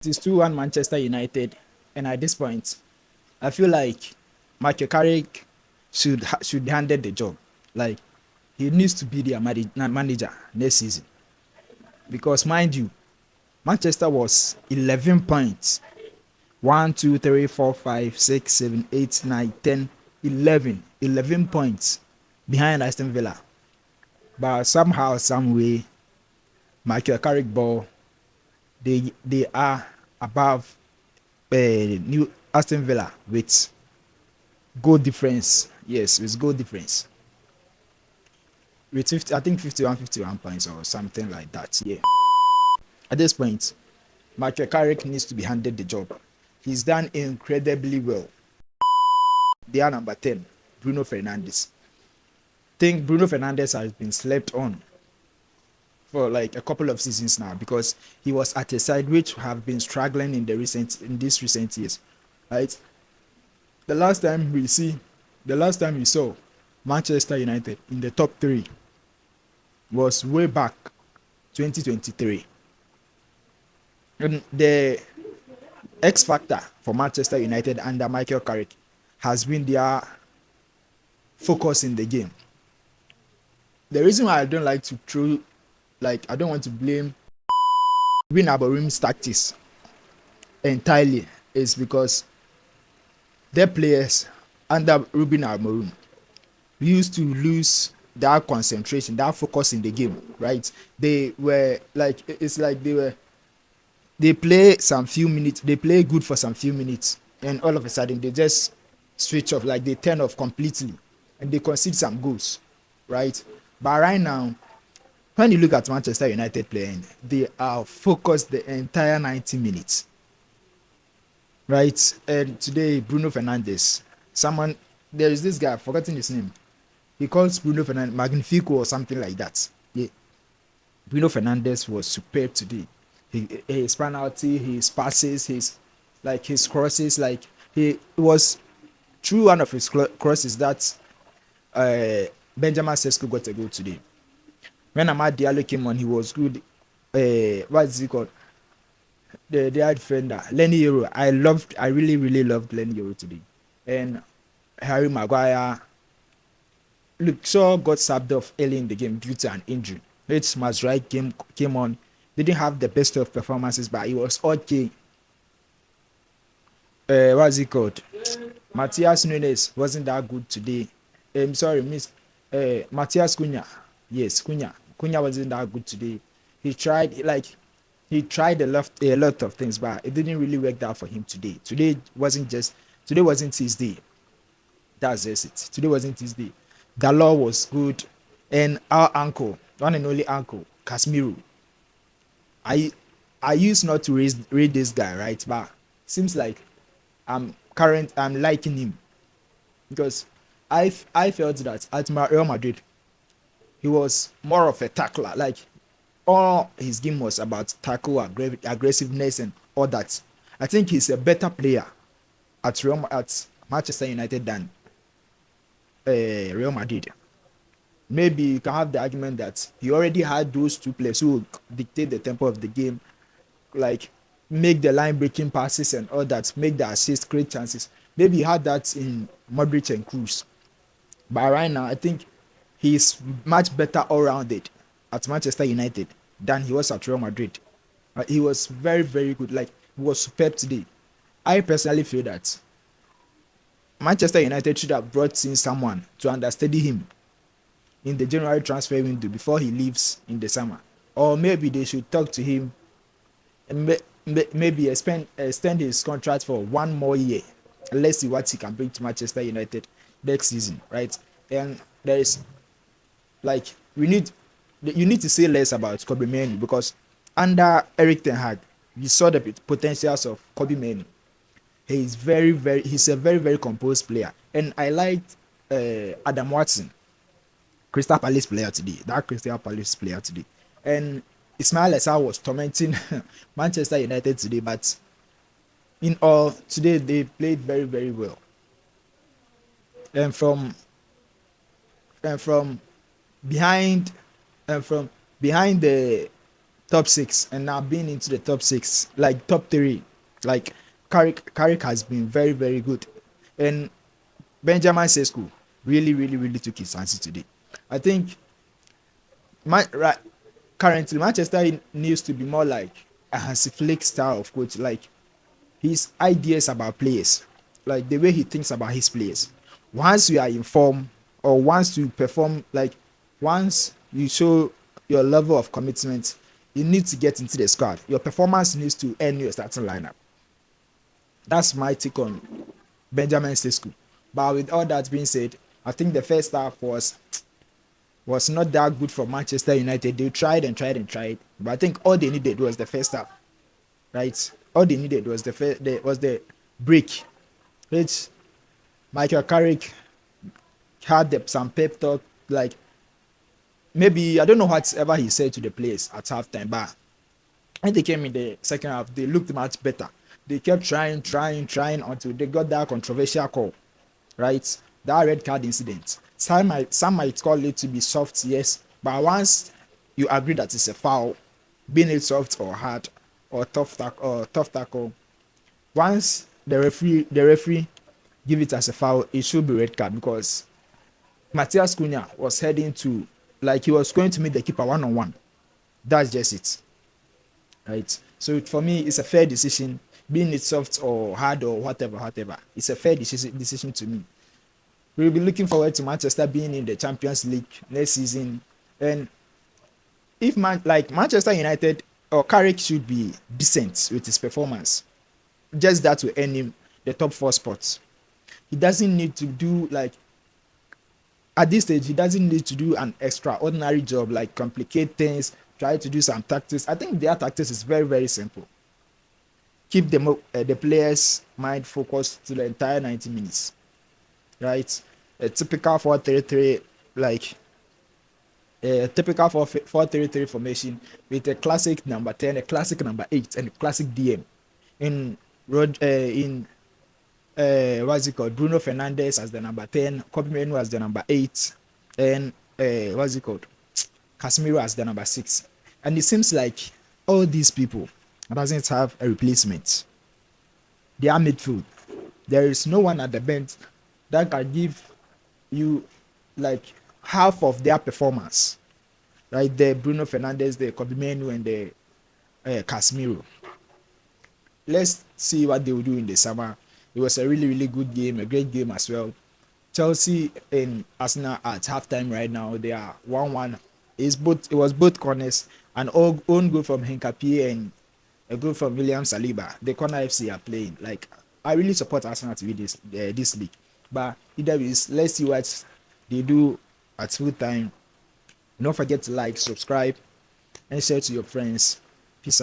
It is 2-1 Manchester United, and at this point, I feel like Michael Carrick should handle the job. Like he needs to be their manager next season because, mind you, Manchester was 11 points. 1, 2, 3, 4, 5, 6, 7, 8, 9, 10, 11. 11 points behind Aston Villa. But somehow, some way, Michael Carrick ball, they are above New Aston Villa with goal difference. Yes, with goal difference. With 50, I think 51 points or something like that. Yeah. At this point, Michael Carrick needs to be handed the job. He's done incredibly well. They are number 10, Bruno Fernandes. Think Bruno Fernandes has been slept on for like a couple of seasons now because he was at a side which have been struggling in these recent years. Right? The last time we saw Manchester United in the top 3 was way back 2023. And the X factor for Manchester United under Michael Carrick has been their focus in the game. The reason why I don't like to throw, like I don't want to blame Ruben Amorim's tactics entirely is because their players under Ruben Amorim used to lose that concentration, that focus in the game, right? They were like, it's like they play some few minutes, they play good for some few minutes, and all of a sudden they just switch off, like they turn off completely, and they concede some goals, right? But right now, when you look at Manchester United playing, they are focused the entire 90 minutes, right? And today, Bruno Fernandes, there is this guy, I've forgotten his name. He calls Bruno Fernandes Magnifico or something like that. Yeah. Bruno Fernandes was superb today. His penalty, his passes, his crosses, like he was through one of his crosses that Benjamin Sesko got a goal today. When Amad Diallo came on, he was good. What is he called? The defender, Lenny Euro. I really loved Lenny Euro today. And Harry Maguire, Luke Shaw got subbed off early in the game due to an injury. H. Mazraoui came on, didn't have the best of performances, but it was okay. What's it called? Matthias Nunes wasn't that good today. Sorry, Miss Matthias Cunha. Yes, Cunha. Cunha wasn't that good today. He tried a lot of things, but it didn't really work out for him today. Today wasn't his day. That's just it. Today wasn't his day. Dalot was good, and our uncle, one and only uncle, Casemiro. I used not to read this guy, right? But seems like I'm liking him because I felt that at Real Madrid he was more of a tackler. Like all his game was about tackle, aggressiveness, and all that. I think he's a better player at Manchester United than Real Madrid. Maybe you can have the argument that he already had those two players who dictate the tempo of the game, like make the line breaking passes and all that, make the assists, create chances. Maybe he had that in Modric and Kroos. But right now, I think he's much better all rounded at Manchester United than he was at Real Madrid. He was very, very good. Like he was superb today. I personally feel that Manchester United should have brought in someone to understudy him in the January transfer window before he leaves in the summer. Or maybe they should talk to him and maybe extend his contract for 1 more year. Let's see what he can bring to Manchester United next season, right? And there is like you need to say less about Kobe Mainoo because under Erik ten Hag, you saw the potentials of Kobe Mainoo. He's a very, very composed player. And I liked Adam Watson, Crystal Palace player today. That Crystal Palace player today. And Ismail Assar was tormenting Manchester United today, but in all, today they played very, very well. And from behind and from behind the top six, and now being into the top six, like top three, like Carrick has been very, very good. And Benjamin Sesko really took his chances today. I think right, currently Manchester needs to be more like a Hansi Flick style of coach, like his ideas about players, like the way he thinks about his players. Once you are informed or once you perform, like once you show your level of commitment, you need to get into the squad. Your performance needs to earn your starting lineup. That's my take on Benjamin Sesko. But with all that being said, I think the first half was not that good for Manchester United. They tried and tried and tried, but I think all they needed was the first half, right? All they needed was the break, which Michael Carrick had some pep talk, like maybe I don't know whatever he said to the players at halftime, but when they came in the second half, they looked much better. They kept trying until they got that controversial call, right? That red card incident. Some might call it to be soft, yes, but once you agree that it's a foul, being it soft or hard or tough tackle, once the referee give it as a foul, it should be red card because Matthias Cunha was heading to, like he was going to meet the keeper one on one. That's just it, right? So for me, it's a fair decision, being it soft or hard or whatever. It's a fair decision to me. We'll be looking forward to Manchester being in the Champions League next season. And if Manchester United or Carrick should be decent with his performance, just that will earn him the top four spots. He doesn't need to do like at this stage. He doesn't need to do an extraordinary job like complicate things, try to do some tactics. I think their tactics is very simple. Keep the players' mind focused to the entire 90 minutes, right? A typical 4-3-3, like a typical 4-3-3 formation with a classic number 10, a classic number 8, and a classic DM. In what's it called? Bruno Fernandes as the number 10, Kobe Menu as the number 8, and what's it called? Casemiro as the number 6. And it seems like all these people doesn't have a replacement. They are midfield. There is no one at the bench that can give you like half of their performance. Right? The Bruno Fernandes, the Kobe Menu, and the Casemiro. Let's see what they will do in the summer. It was a really good game, a great game as well. Chelsea and Arsenal at halftime right now, they are 1-1. It was both corners, an own goal from Hinkapie and a goal from William Saliba. The corner FC are playing. Like I really support Arsenal to win this league. But either ways, let's see what they do at full time. Don't forget to like, subscribe, and share to your friends. Peace out.